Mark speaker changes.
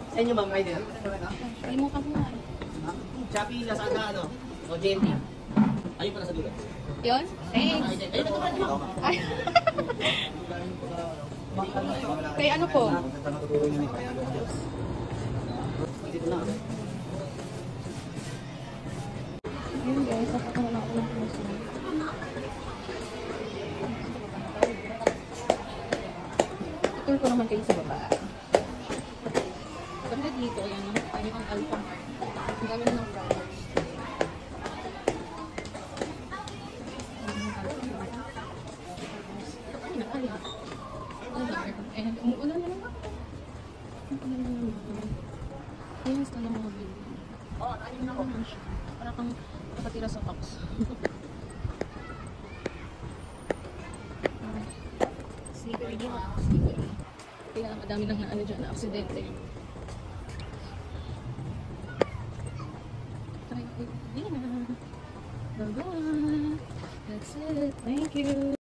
Speaker 1: Sa inyo, ma'am, rider?
Speaker 2: Limutan ko nga.
Speaker 1: Shopee, Lazada, ano? O JNT? Ayun pa na sa dulo.
Speaker 2: Yun? Thanks.
Speaker 1: Ayun, natupad mo.
Speaker 2: Ay. Kay ano po?
Speaker 1: Dito na.
Speaker 2: Ayun guys, ako na lang ako ng puso. Tutur ko naman kayo sa baba. Ganda dito, ayan. Kaya kang alpha. Ang dami na ng flowers. Ayan, umuulan na lang ako. Umuulan na lang ako. Ayan, gusto lang mga building. Para kang nakatira sa box. Slippery din ako. Slippery. Kaya madami lang na ano dyan na aksidente. Try ko. Bye-bye. That's it. Thank you.